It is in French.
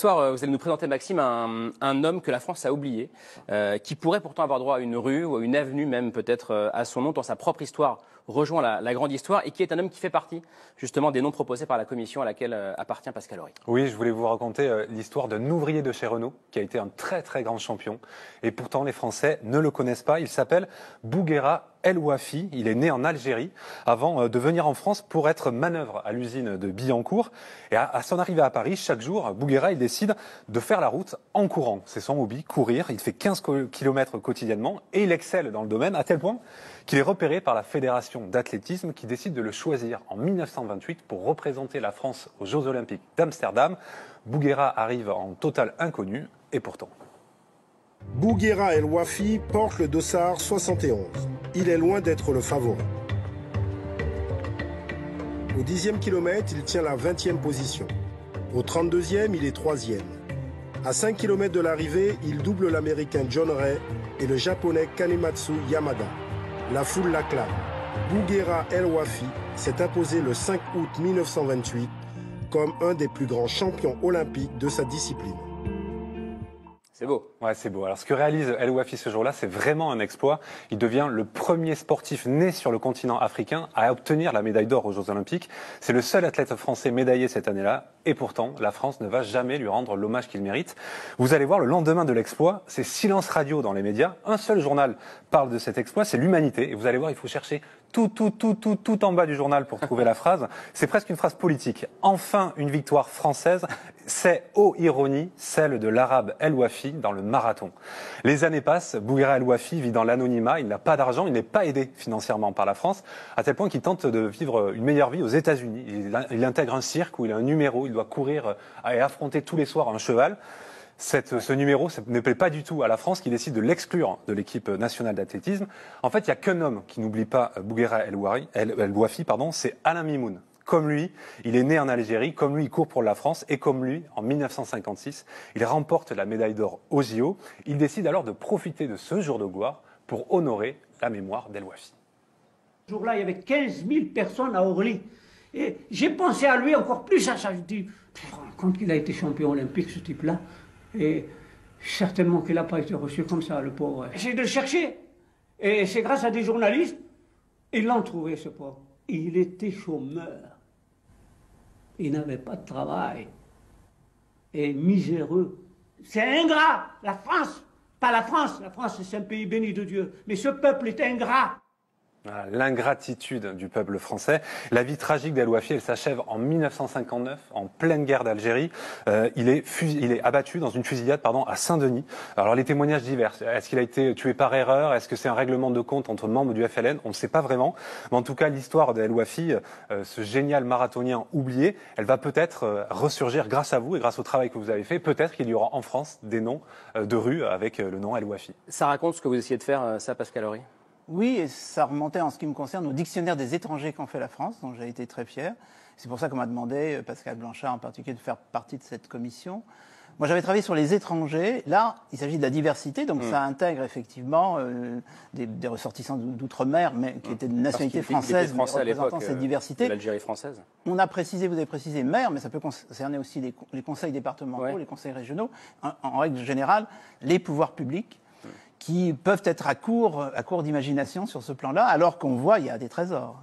Ce soir, vous allez nous présenter, Maxime, un homme que la France a oublié, qui pourrait pourtant avoir droit à une rue ou à une avenue même peut-être à son nom, dans sa propre histoire rejoint la grande histoire, et qui est un homme qui fait partie justement des noms proposés par la commission à laquelle appartient Pascal Horry. Oui, je voulais vous raconter l'histoire d'un ouvrier de chez Renault qui a été un très très grand champion. Et pourtant les Français ne le connaissent pas. Il s'appelle Bouguera El Ouafi. Il est né en Algérie avant de venir en France pour être manœuvre à l'usine de Billancourt. Et à son arrivée à Paris, chaque jour, Bouguera il décide de faire la route en courant. C'est son hobby, courir. Il fait 15 km quotidiennement et il excelle dans le domaine à tel point qu'il est repéré par la Fédération d'athlétisme qui décide de le choisir en 1928 pour représenter la France aux Jeux Olympiques d'Amsterdam. Bouguera arrive en total inconnu et pourtant. Bouguera El Ouafi porte le dossard 71. Il est loin d'être le favori. Au 10e kilomètre, il tient la 20e position. Au 32e, il est 3e. À 5 km de l'arrivée, il double l'Américain John Ray et le Japonais Kanematsu Yamada. La foule l'acclame. Bouguera El Ouafi s'est imposé le 5 août 1928 comme un des plus grands champions olympiques de sa discipline. C'est beau. Ouais, c'est beau. Alors, ce que réalise El Ouafi ce jour-là, c'est vraiment un exploit. Il devient le premier sportif né sur le continent africain à obtenir la médaille d'or aux Jeux Olympiques. C'est le seul athlète français médaillé cette année-là. Et pourtant, la France ne va jamais lui rendre l'hommage qu'il mérite. Vous allez voir, le lendemain de l'exploit, c'est silence radio dans les médias. Un seul journal parle de cet exploit, c'est l'Humanité. Et vous allez voir, il faut chercher tout en bas du journal pour trouver la phrase. C'est presque une phrase politique. Enfin, une victoire française. C'est, ô ironie, celle de l'arabe El Ouafi dans le marathon. Les années passent, Bouguera El Ouafi vit dans l'anonymat, il n'a pas d'argent, il n'est pas aidé financièrement par la France, à tel point qu'il tente de vivre une meilleure vie aux États-Unis. Il intègre un cirque où il a un numéro, il doit courir et affronter tous les soirs un cheval. Ce numéro ne plaît pas du tout à la France qui décide de l'exclure de l'équipe nationale d'athlétisme. En fait, il n'y a qu'un homme qui n'oublie pas Bouguera El Ouafi, c'est Alain Mimoun. Comme lui, il est né en Algérie, comme lui, il court pour la France, et comme lui, en 1956, il remporte la médaille d'or aux JO. Il décide alors de profiter de ce jour de gloire pour honorer la mémoire d'El Ouafi. Ce jour-là, il y avait 15 000 personnes à Orly. Et j'ai pensé à lui encore plus à ça. Je dis, quand il a été champion olympique, ce type-là, et certainement qu'il n'a pas été reçu comme ça, le pauvre. J'ai de le chercher. Et c'est grâce à des journalistes, ils l'ont trouvé, ce pauvre. Il était chômeur. Il n'avait pas de travail. Et miséreux. C'est ingrat. La France, pas la France. La France, c'est un pays béni de Dieu. Mais ce peuple est ingrat. L'ingratitude du peuple français. La vie tragique d'El Ouafi, elle s'achève en 1959, en pleine guerre d'Algérie. Il est abattu dans une fusillade à Saint-Denis. Alors les témoignages divers. Est-ce qu'il a été tué par erreur? Est-ce que c'est un règlement de compte entre membres du FLN? On ne sait pas vraiment. Mais en tout cas, l'histoire d'El Ouafi, ce génial marathonien oublié, elle va peut-être ressurgir grâce à vous et grâce au travail que vous avez fait. Peut-être qu'il y aura en France des noms de rues avec le nom El Ouafi. Ça raconte ce que vous essayez de faire, ça, Pascal Horry? Oui, et ça remontait en ce qui me concerne au dictionnaire des étrangers qu'en fait la France, dont j'ai été très fier. C'est pour ça qu'on m'a demandé, Pascal Blanchard en particulier, de faire partie de cette commission. Moi, j'avais travaillé sur les étrangers. Là, il s'agit de la diversité, donc ça intègre effectivement des ressortissants d'outre-mer, mais qui étaient de nationalité française, mais représentant cette diversité. L'Algérie française. On a précisé, vous avez précisé maire, mais ça peut concerner aussi les conseils départementaux, les conseils régionaux. En règle générale, les pouvoirs publics qui peuvent être à court d'imagination sur ce plan-là, alors qu'on voit il y a des trésors.